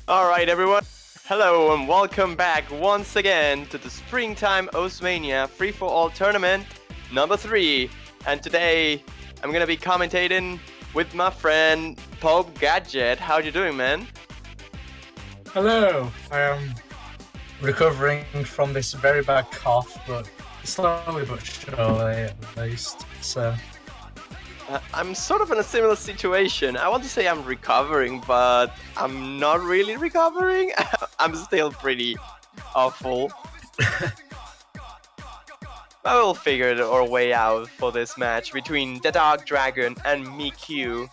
Alright everyone, hello and welcome back once again to the Springtime Mania Free-for-All Tournament number 3. And today I'm gonna be commentating with my friend Pope Gadget. How you doing, man? Hello, I am recovering from this very bad cough, but slowly but surely at least, so... I'm sort of in a similar situation. I want to say I'm recovering, but I'm not really recovering. I'm still pretty awful. I will figure our way out for this match between the Dark Dragon and Miku.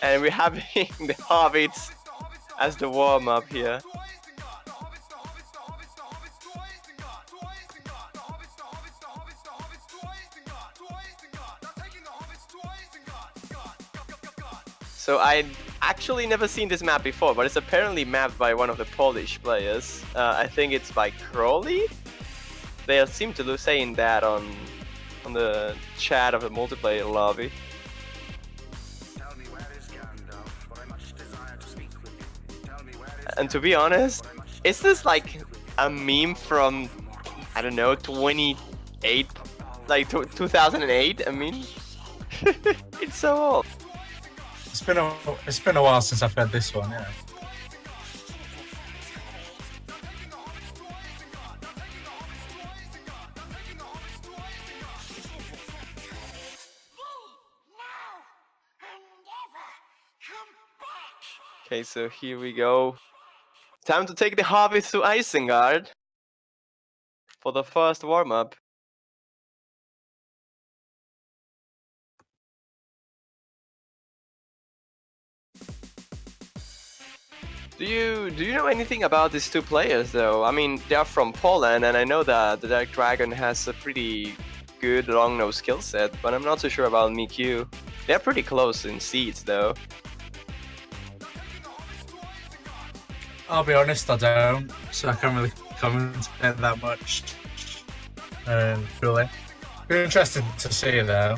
And we're having the Hobbits as the warm-up here. So I actually never seen this map before, but it's apparently mapped by one of the Polish players. I think it's by Crowley. They seem to be saying that on the chat of the multiplayer lobby. And to be honest, is this like a meme from, I don't know, 28, like 2008? I mean, it's so old. It's been a while since I've heard this one, yeah. Okay, so here we go. Time to take the Hobbits to Isengard for the first warm-up. Do you know anything about these two players though? I mean, they are from Poland, and I know that the Dark Dragon has a pretty good long nose skill set, but I'm not so sure about Miku. They're pretty close in seeds though. I'll be honest, I don't, so I can't really comment that much. Really. Be interesting to see though.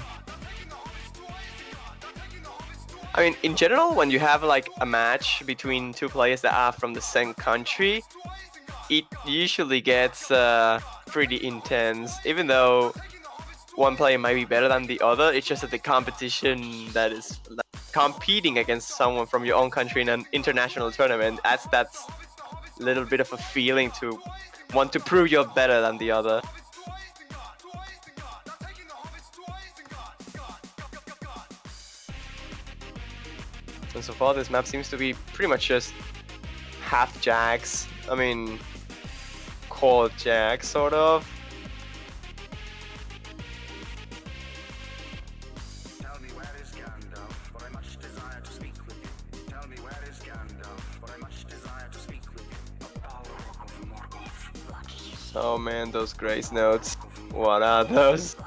I mean, in general, when you have like a match between two players that are from the same country, it usually gets pretty intense. Even though one player might be better than the other, it's just that the competition that is like, competing against someone from your own country in an international tournament, that's a little bit of a feeling to want to prove you're better than the other. And so far this map seems to be pretty much just half jacks. I mean, quad jacks, sort of. Oh man, those grace notes. What are those?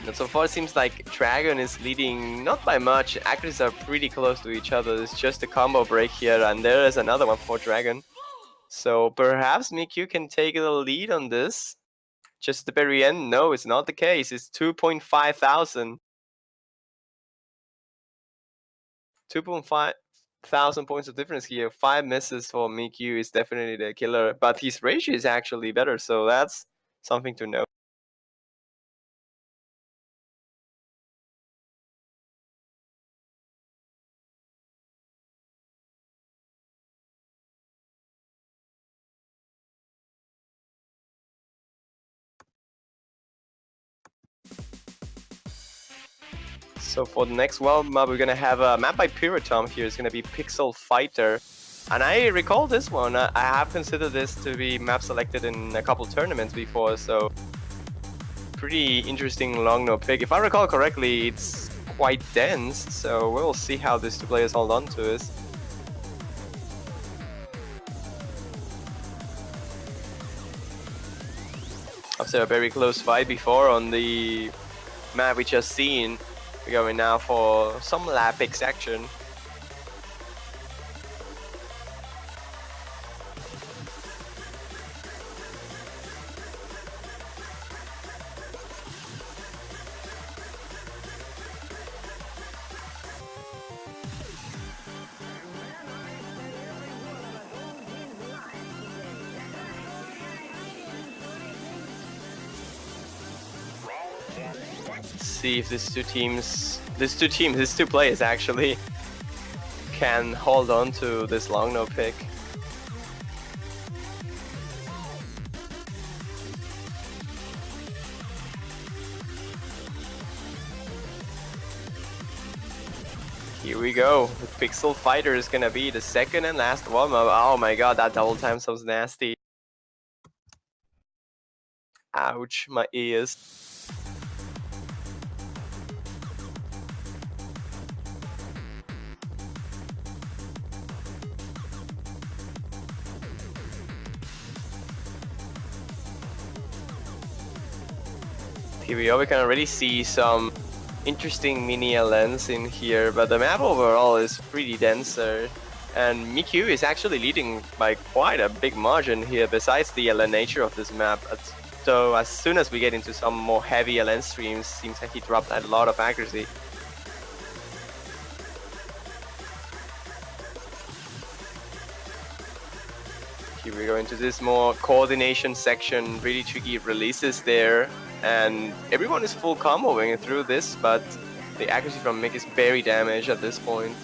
And so far it seems like Dragon is leading not by much. Actors are pretty close to each other. It's just a combo break here, and there is another one for Dragon. So perhaps Miku can take the lead on this. Just at the very end, no, it's not the case. It's 2.5 thousand. 2.5 thousand points of difference here. 5 misses for Miku is definitely the killer, but his ratio is actually better, so that's something to note. So for the next map, we're gonna have a map by Pyrotom here. It's gonna be Pixel Fighter. And I recall this one. I have considered this to be map selected in a couple tournaments before, so pretty interesting long no pick. If I recall correctly, it's quite dense, so we'll see how these two players hold on to it. After a very close fight before on the map we just seen, we're going now for some lap picks action. Let's see if these two players actually can hold on to this long no pick. Here we go. The Pixel Fighter is gonna be the second and last warm-up. Oh my god, that double time sounds nasty. Ouch, my ears. Here we go, we can already see some interesting mini lens in here, but the map overall is pretty denser. And Miku is actually leading by quite a big margin here, besides the LN nature of this map. So as soon as we get into some more heavy LN streams, seems like he dropped a lot of accuracy. Here we go into this more coordination section, really tricky releases there. And everyone is full comboing through this, but the accuracy from Mick is very damaged at this point.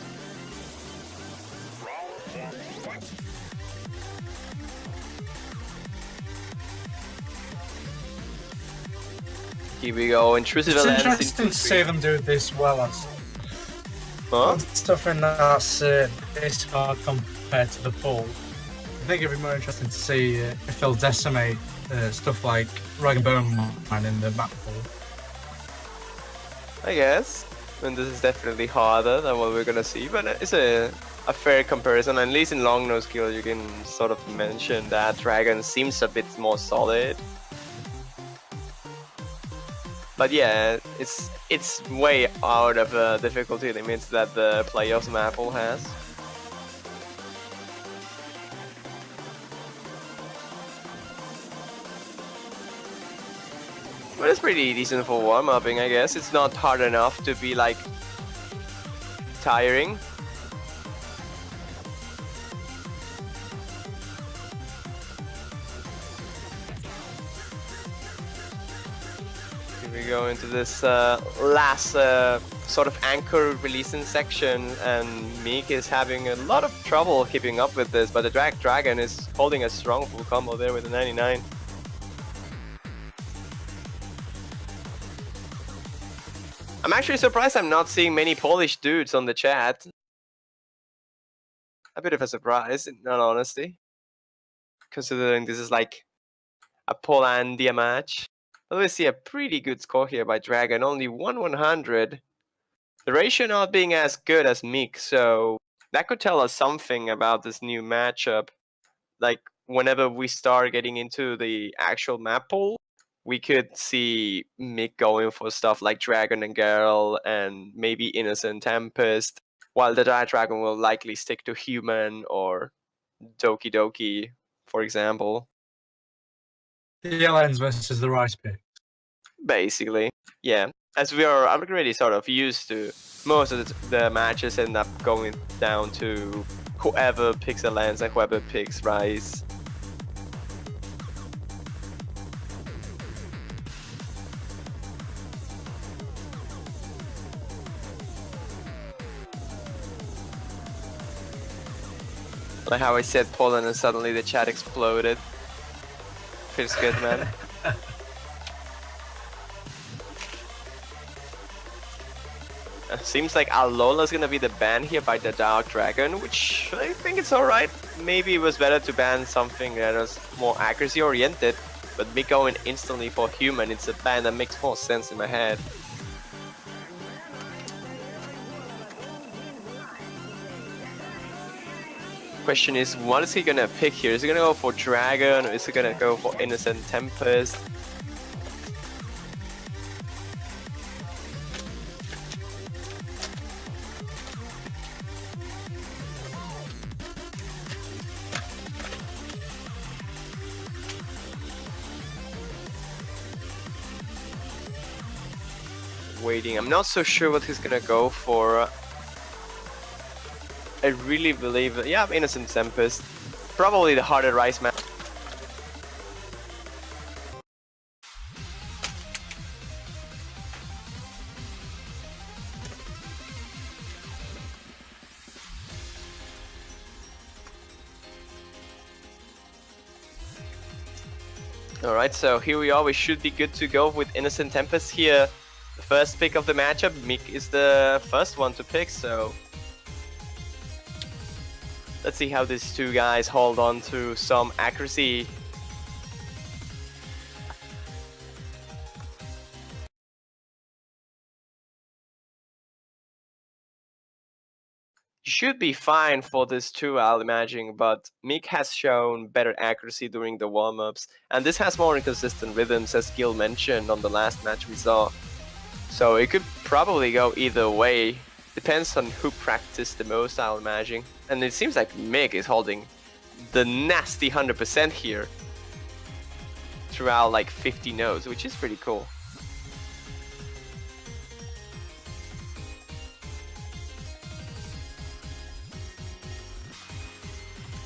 Here we go, intrusive It's lens. interesting to see them do this well on stuff in that's this hard compared to the pool. I think it'd be more interesting to see if they'll decimate stuff like Rag and Bone Man in the map pool. I guess. And this is definitely harder than what we're gonna see, but it's a fair comparison. At least in long nose kill, you can sort of mention that Dragon seems a bit more solid. But yeah, it's way out of the difficulty limits that the playoffs map pool has. But it's pretty decent for warm-upping, I guess. It's not hard enough to be like tiring. Here we go into this last sort of anchor releasing section, and Meek is having a lot of trouble keeping up with this, but the Dragon is holding a strong full combo there with the 99. I'm actually surprised I'm not seeing many Polish dudes on the chat. A bit of a surprise, in all honesty. Considering this is like a Polandia match. But we see a pretty good score here by Dragon, only 1/100. The ratio not being as good as Meek, so that could tell us something about this new matchup. Like, whenever we start getting into the actual map pool, we could see Mick going for stuff like Dragon and Girl and maybe Innocent Tempest, while the Dragon will likely stick to Human or Doki Doki, for example. The LNs versus the Rice pick. Basically, yeah. As we are already sort of used to, most of the matches end up going down to whoever picks a lens and whoever picks Rice. Like how I said Poland and suddenly the chat exploded. Feels good, man. Seems like Alola's gonna be the ban here by the Dark Dragon, which I think it's alright. Maybe it was better to ban something that was more accuracy oriented, but me going instantly for Human, it's a ban that makes more sense in my head. Question is, what is he gonna pick here? Is he gonna go for Dragon or is he gonna go for Innocent Tempest? Waiting, I'm not so sure what he's gonna go for. I really believe, yeah, Innocent Tempest. Probably the harder Rice map. Alright, so here we are. We should be good to go with Innocent Tempest here. The first pick of the matchup. Mick is the first one to pick, so let's see how these two guys hold on to some accuracy. Should be fine for this too, I'll imagine, but Mick has shown better accuracy during the warm-ups, and this has more inconsistent rhythms, as Gil mentioned on the last match we saw. So it could probably go either way. Depends on who practiced the most, I'll imagine. And it seems like Mick is holding the nasty 100% here throughout like 50 notes, which is pretty cool.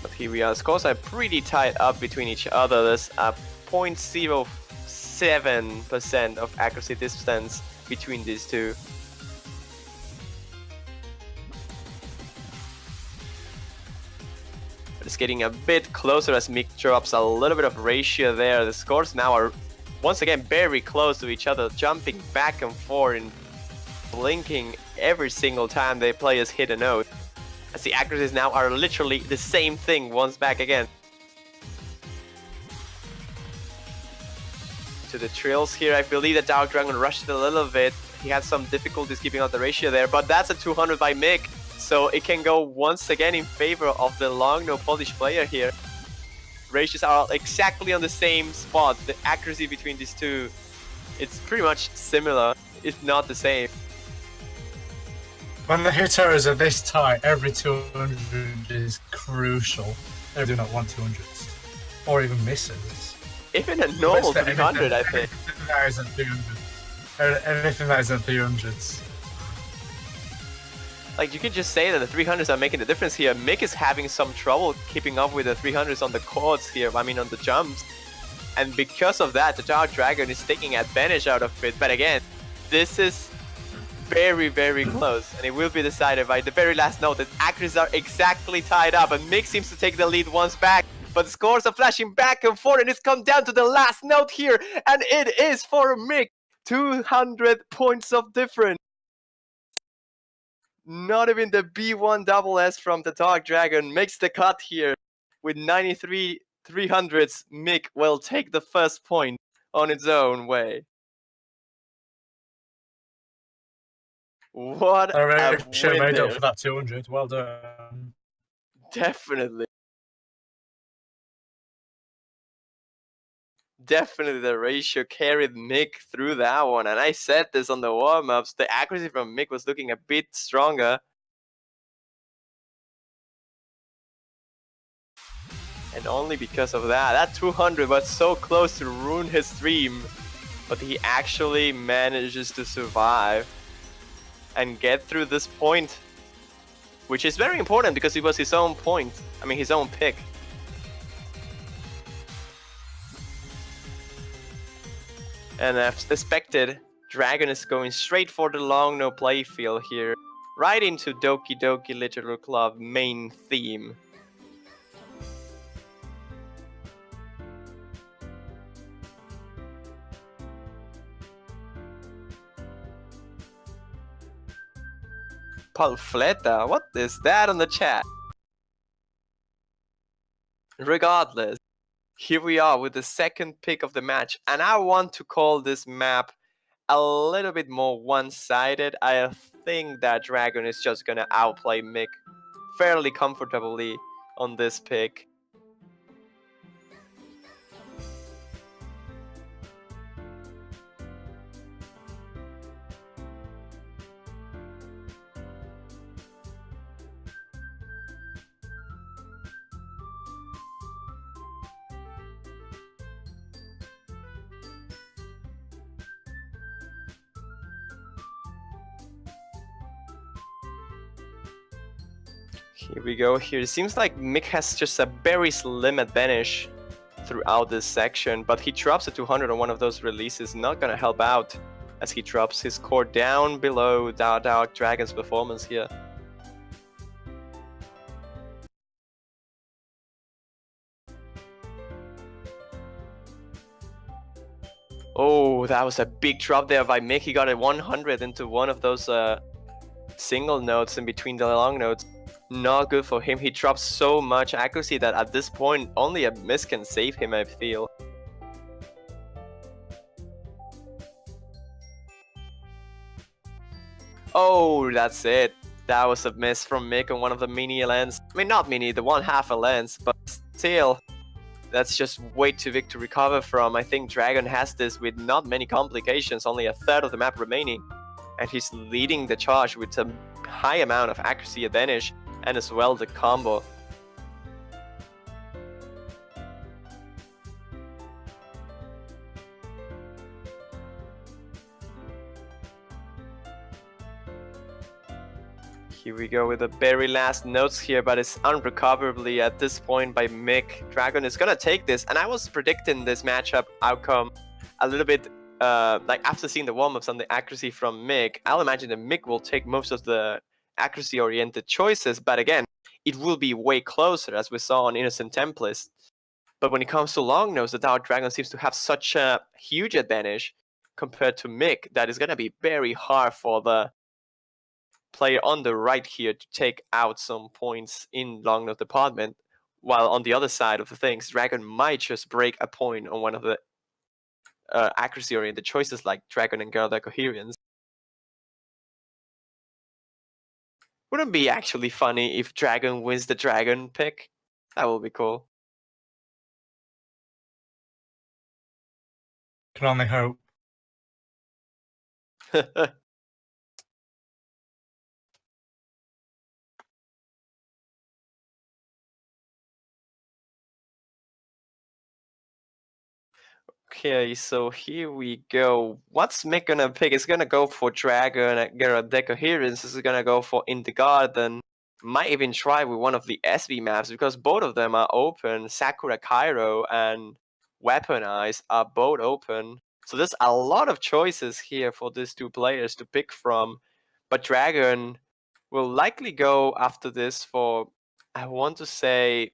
But here we are. Scores are pretty tied up between each other. There's a 0.07% of accuracy distance between these two. But it's getting a bit closer as Mick drops a little bit of ratio there. The scores now are once again very close to each other, jumping back and forth and blinking every single time the players hit a note. As the accuracies now are literally the same thing once back again. To the trills here, I believe that Dark Dragon rushed a little bit. He had some difficulties keeping out the ratio there, but that's a 200 by Mick, so it can go once again in favor of the long no Polish player here. Ratios are exactly on the same spot. The accuracy between these two, it's pretty much similar, if not the same. When the hit errors are this tight, every 200 is crucial. They do not want 200s. Or even misses. Even a normal 300, I think. Anything that isn't 300. Anything that isn't 300s. Like, you could just say that the 300s are making the difference here. Mick is having some trouble keeping up with the 300s on the chords here, I mean on the jumps. And because of that, the Dark Dragon is taking advantage out of it. But again, this is very, very close, and it will be decided by the very last note. The accuracies are exactly tied up, and Mick seems to take the lead once back, but the scores are flashing back and forth, and it's come down to the last note here, and it is for Mick. 200 points of difference. Not even the B1SS from the Dark Dragon makes the cut here. With 93 300s, Mick will take the first point on its own way. What I really a should have win made there. up for that 200. Well done. Definitely. Definitely the ratio carried Mick through that one. And I said this on the warm-ups, the accuracy from Mick was looking a bit stronger. And only because of that. That 200 was so close to ruin his stream. But he actually manages to survive and get through this point, which is very important because it was his own point. I mean, his own pick. And as expected, Dragon is going straight for the long no play field here, right into Doki Doki Literature Club main theme. Palfleta, what is that on the chat? Regardless, here we are with the second pick of the match, and I want to call this map a little bit more one-sided. I think that Dragon is just gonna outplay Mick fairly comfortably on this pick. Here we go. Here it seems like Mick has just a very slim advantage throughout this section, but he drops a 200 on one of those releases. Not gonna help out as he drops his score down below Dark Dragon's performance here. that was a big drop there by Mick. He got a 100 into one of those single notes in between the long notes. Not good for him. He drops so much accuracy that at this point only a miss can save him, I feel. Oh, that's it. That was a miss from Mick on one of the mini lands. I mean, not mini, the 1/2 a lens, but still, that's just way too big to recover from. I think Dragon has this with not many complications, only a third of the map remaining. And he's leading the charge with a high amount of accuracy advantage and as well the combo. Here we go with the very last notes here, but it's unrecoverably at this point by Mick. Dragon is gonna take this, and I was predicting this matchup outcome a little bit like after seeing the warm-ups on the accuracy from Mick. I'll imagine that Mick will take most of the accuracy-oriented choices, but again, it will be way closer as we saw on Innocent Templist. But when it comes to long nose, the Dark Dragon seems to have such a huge advantage compared to Mick that is gonna be very hard for the player on the right here to take out some points in long node department, while on the other side of the things, Dragon might just break a point on one of the accuracy-oriented choices like Dragon and Geralda Coherence. Wouldn't it be actually funny if Dragon wins the Dragon pick? That would be cool. Can only hope. Okay, so here we go. What's Mick gonna pick? It's gonna go for Dragon, Geralda Coherence is gonna go for In the Garden. Might even try with one of the SB maps because both of them are open. Sakura Cairo and Weaponize are both open. So there's a lot of choices here for these two players to pick from. But Dragon will likely go after this for, I want to say,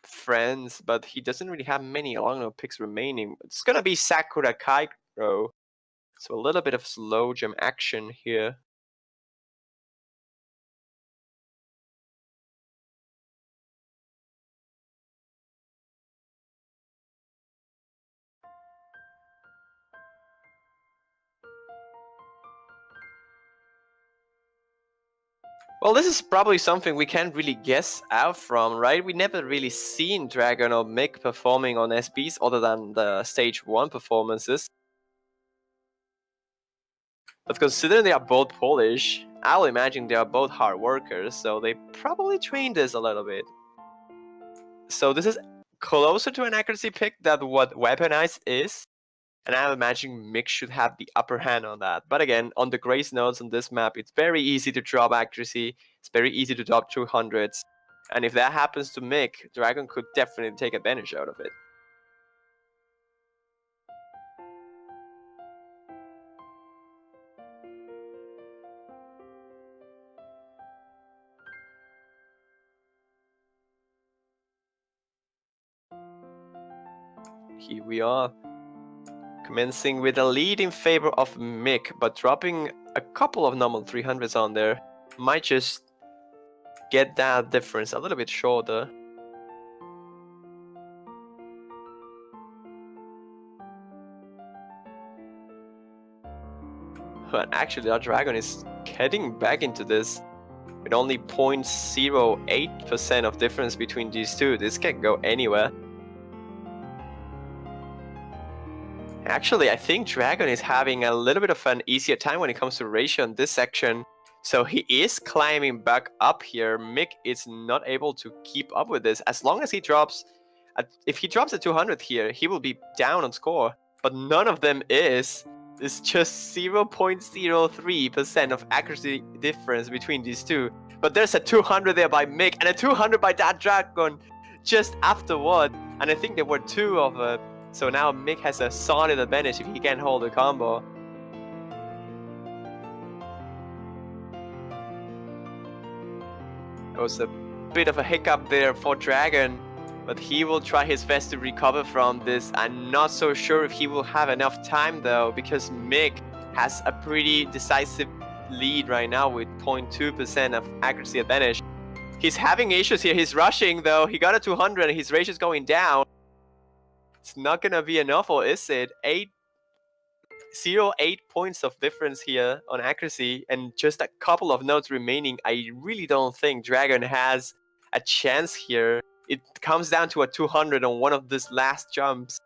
Friends, but he doesn't really have many long note picks remaining. It's gonna be Sakura Cairo. So a little bit of slow jam action here. Well, this is probably something we can't really guess out from, right? We never really seen Dragon or Mick performing on SBs other than the stage 1 performances. But considering they are both Polish, I'll imagine they are both hard workers, so they probably trained this a little bit. So this is closer to an accuracy pick than what Weaponized is. And I imagine Mick should have the upper hand on that. But again, on the grace nodes on this map, it's very easy to drop accuracy. It's very easy to drop 200s. And if that happens to Mick, Dragon could definitely take advantage out of it. Here we are. Commencing with a lead in favor of Mick, but dropping a couple of normal 300s on there might just get that difference a little bit shorter. But actually our Dragon is heading back into this with only 0.08% of difference between these two. This can go anywhere. Actually, I think Dragon is having a little bit of an easier time when it comes to ratio in this section. So he is climbing back up here. Mick is not able to keep up with this. As long as he drops, if he drops a 200 here, he will be down on score. But none of them is. It's just 0.03% of accuracy difference between these two. But there's a 200 there by Mick and a 200 by that Dragon just afterward. And I think there were two of it. So now Mick has a solid advantage if he can hold the combo. There was a bit of a hiccup there for Dragon. but he will try his best to recover from this. I'm not so sure if he will have enough time though, because Mick has a pretty decisive lead right now with 0.2% of accuracy advantage. He's having issues here. He's rushing though. He got a 200 and his ratio is going down. It's not gonna be enough, or is it? 8 points of difference here on accuracy and just a couple of notes remaining. I really don't think Dragon has a chance here. It comes down to a 200 on one of these last jumps,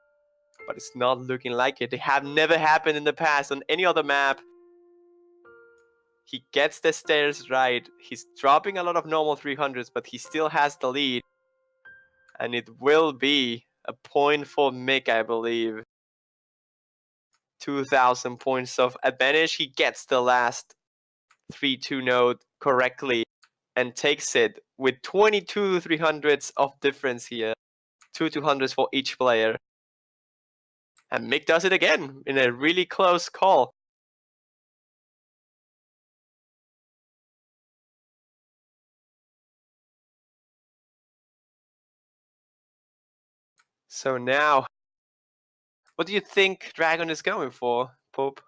but it's not looking like it. They have never happened in the past on any other map. He gets the stairs right. He's dropping a lot of normal 300s, but he still has the lead. And it will be a point for Mick, I believe. 2,000 points of advantage. He gets the last 3-2 note correctly and takes it with 22 300s of difference here. 2 200s for each player. And Mick does it again in a really close call. So now, what do you think Dragon is going for, Pope?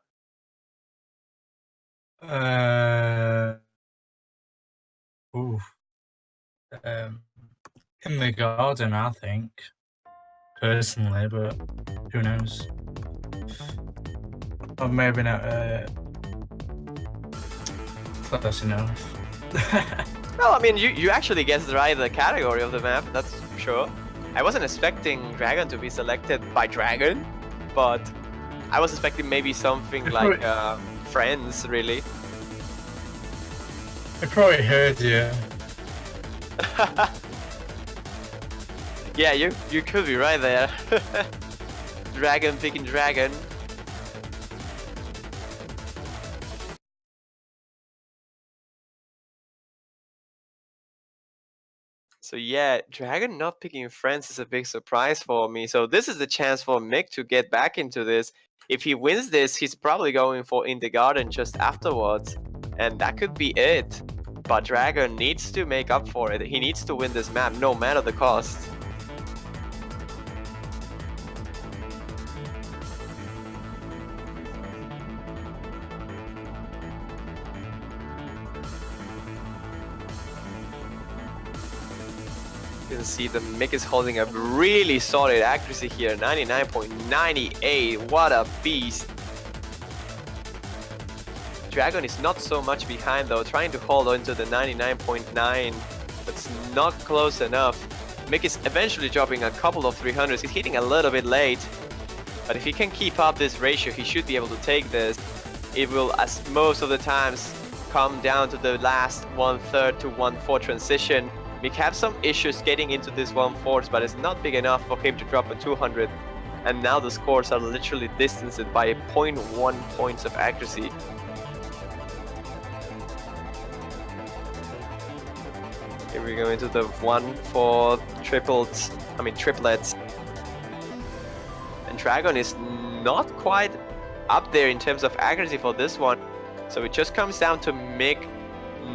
In the garden, I think, personally, but who knows? Or maybe not close enough. Well, I mean, you actually guessed right the category of the map, that's for sure. I wasn't expecting Dragon to be selected by Dragon, but I was expecting maybe something like Friends, really. I probably heard you. Yeah, you could be right there. Dragon picking Dragon. So yeah, Dragon not picking Friends is a big surprise for me. So this is the chance for Mick to get back into this. If he wins this, he's probably going for In the Garden just afterwards. And that could be it. But Dragon needs to make up for it. He needs to win this map no matter the cost. You can see the Mick is holding a really solid accuracy here, 99.98. What a beast. Dragon is not so much behind though, trying to hold on to the 99.9, but it's not close enough. Mick is eventually dropping a couple of 300s. He's hitting a little bit late, but if he can keep up this ratio, he should be able to take this. It will, as most of the times, come down to the last 1/3 to 1/4 transition. Mick have some issues getting into this 1/4, but it's not big enough for him to drop a 200. And now the scores are literally distanced by 0.1 points of accuracy. Here we go into the 1/4 triplets. And Dragon is not quite up there in terms of accuracy for this one. So it just comes down to Mick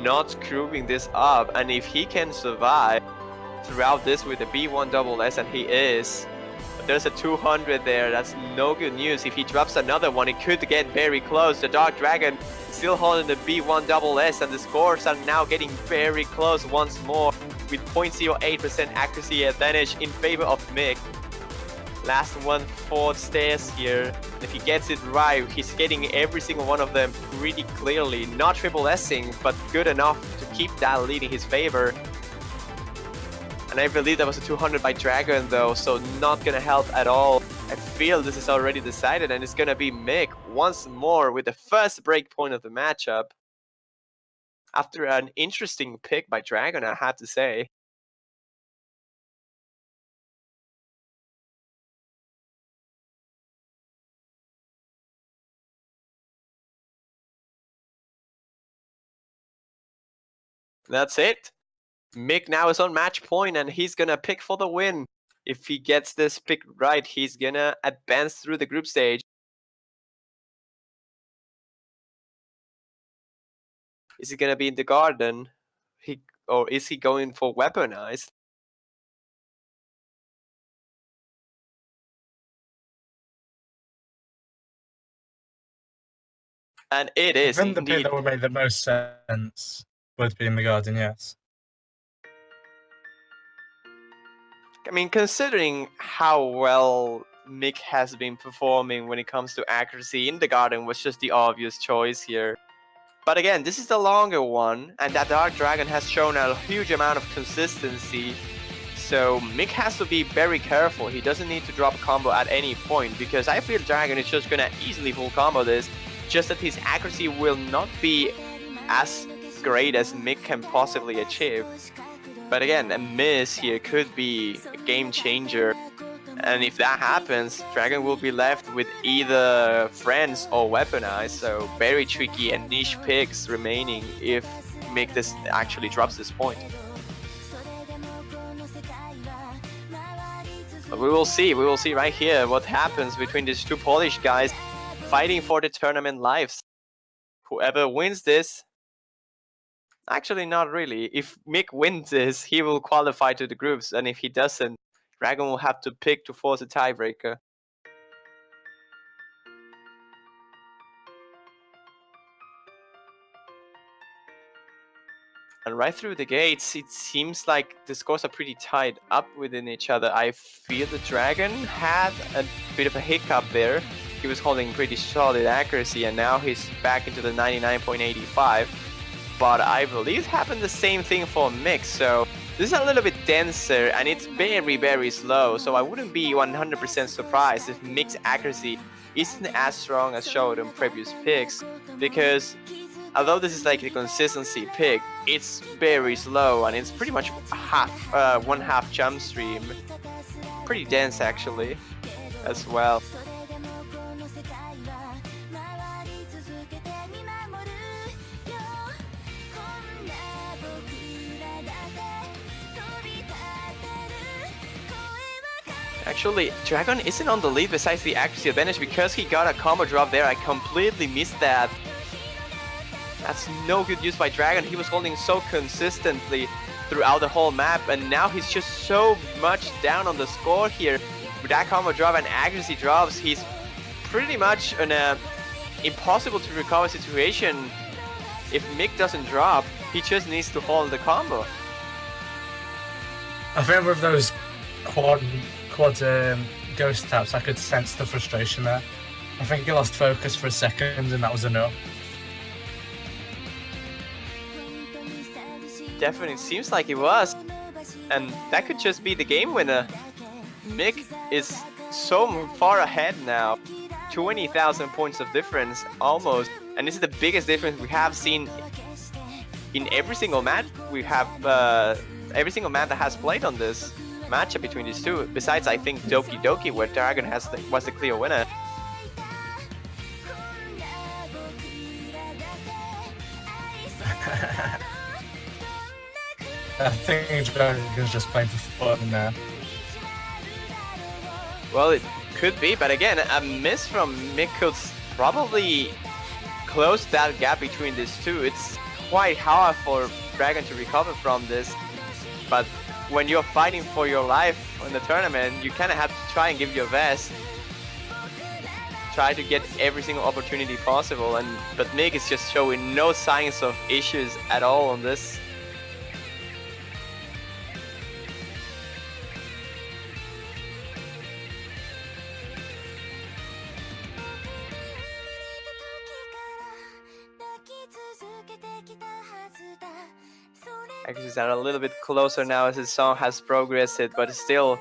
not screwing this up, and if he can survive throughout this with a B1 double S, and he is, but there's a 200 there, that's no good news. If he drops another one, it could get very close. The Dark Dragon still holding the B1 double S, and the scores are now getting very close once more with 0.08% accuracy advantage in favor of Mick. Last 1/4 stairs here. If he gets it right, he's getting every single one of them pretty clearly. Not triple S-ing, but good enough to keep that lead in his favor. And I believe that was a 200 by Dragon though, so not gonna help at all. I feel this is already decided, and it's gonna be Mick once more with the first break point of the matchup. After an interesting pick by Dragon, I have to say. That's it. Mick now is on match point, and he's gonna pick for the win. If he gets this pick right, he's gonna advance through the group stage. Is he gonna be in the garden? Or is he going for weaponized? And it I is think the pick indeed. that would make the most sense would be in the garden, yes. I mean, considering how well Mick has been performing when it comes to accuracy, in the garden was just the obvious choice here. But again, this is the longer one, and that Dark Dragon has shown a huge amount of consistency. So Mick has to be very careful. He doesn't need to drop a combo at any point, because I feel Dragon is just gonna easily full combo this, just that his accuracy will not be as great as Mick can possibly achieve. But again, a miss here could be a game changer. And if that happens, Dragon will be left with either friends or weaponized. So very tricky and niche picks remaining if Mick this actually drops this point. But we will see right here what happens between these two Polish guys fighting for the tournament lives. Whoever wins this, actually not really. If Mick wins this, he will qualify to the groups, and if he doesn't, Dragon will have to pick to force a tiebreaker. And right through the gates, it seems like the scores are pretty tied up within each other. I feel the Dragon had a bit of a hiccup there. He was holding pretty solid accuracy, and now he's back into the 99.85. But I believe it happened the same thing for Mick, so this is a little bit denser and it's very, very slow. So I wouldn't be 100% surprised if Mick's accuracy isn't as strong as showed in previous picks, because although this is like a consistency pick, it's very slow and it's pretty much one half jump stream. Pretty dense actually as well. Actually, Dragon isn't on the lead besides the accuracy advantage because he got a combo drop there. I completely missed that. That's no good use by Dragon. He was holding so consistently throughout the whole map, and now he's just so much down on the score here. With that combo drop and accuracy drops, he's pretty much in a impossible to recover situation. If Mick doesn't drop, he just needs to hold the combo. I think with those quad ghost taps, I could sense the frustration there. I think he lost focus for a second, and that was enough. Definitely seems like it was, and that could just be the game winner. Mick is so far ahead now, 20,000 points of difference almost, and this is the biggest difference we have seen in every single match we have, every single man that has played on this matchup between these two. Besides, I think Doki Doki, where Dragon was the clear winner. I think Dragon's just playing for fun now. Well, it could be, but again, a miss from Mick could probably close that gap between these two. It's quite hard for Dragon to recover from this, but when you're fighting for your life in the tournament, you kind of have to try and give your best. Try to get every single opportunity possible, but Mick is just showing no signs of issues at all on this. Accuracies are a little bit closer now as his song has progressed, but still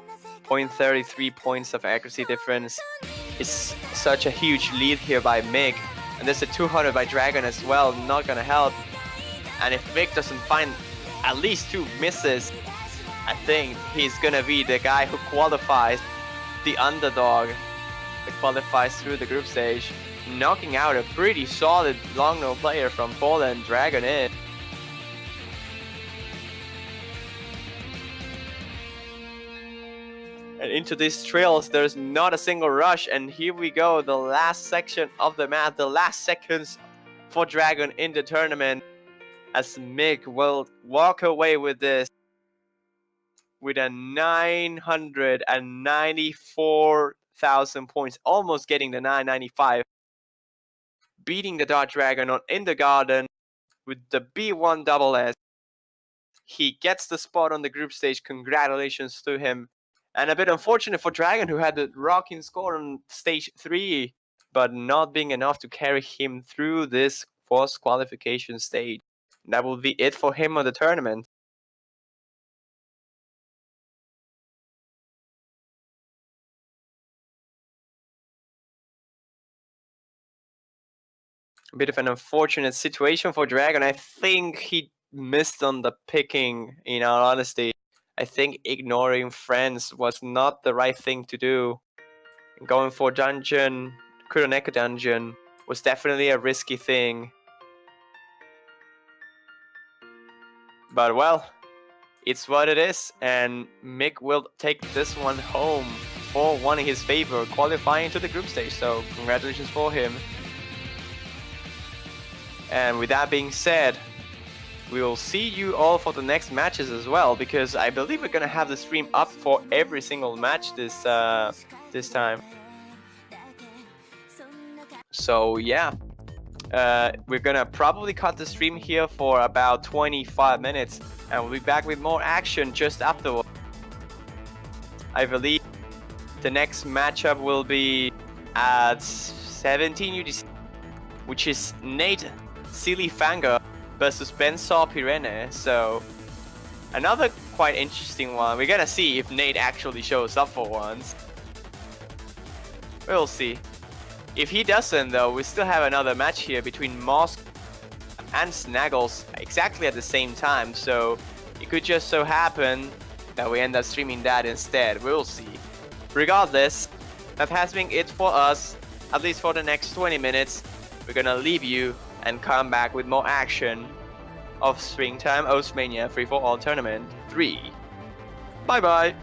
0.33 points of accuracy difference. It's such a huge lead here by Mick, and there's a 200 by Dragon as well, not gonna help. And if Mick doesn't find at least 2 misses, I think he's gonna be the guy who qualifies, the underdog that qualifies through the group stage, knocking out a pretty solid long-no player from Poland, Dragon in. And into these trails, there's not a single rush, and here we go, the last section of the map, the last seconds for Dragon in the tournament, as Mick will walk away with this with a 994,000 points, almost getting the 995. beating the Dark Dragon on in the garden with the B1 double S. He gets the spot on the group stage. Congratulations to him. And a bit unfortunate for Dragon, who had the rocking score on stage 3, but not being enough to carry him through this first qualification stage. And that will be it for him on the tournament. A bit of an unfortunate situation for Dragon. I think he missed on the picking, in all honesty. I think ignoring friends was not the right thing to do. Going for dungeon, Kuroneko dungeon, was definitely a risky thing. But well, it's what it is, and Mick will take this one home for one in his favor, qualifying to the group stage, so congratulations for him. And with that being said, we will see you all for the next matches as well, because I believe we're gonna have the stream up for every single match this time. So yeah, we're gonna probably cut the stream here for about 25 minutes, and we'll be back with more action just afterward. I believe the next matchup will be at 17 UTC, which is Nate Silly Fanger versus Ben Saw Pirene. So another quite interesting one. We're gonna see if Nate actually shows up for once. We'll see. If he doesn't though, we still have another match here between Mosk and Snaggles exactly at the same time, so it could just so happen that we end up streaming that instead. We'll see. Regardless, that has been it for us, at least for the next 20 minutes. We're gonna leave you and come back with more action of Springtime Mania Free for All Tournament 3. Bye bye!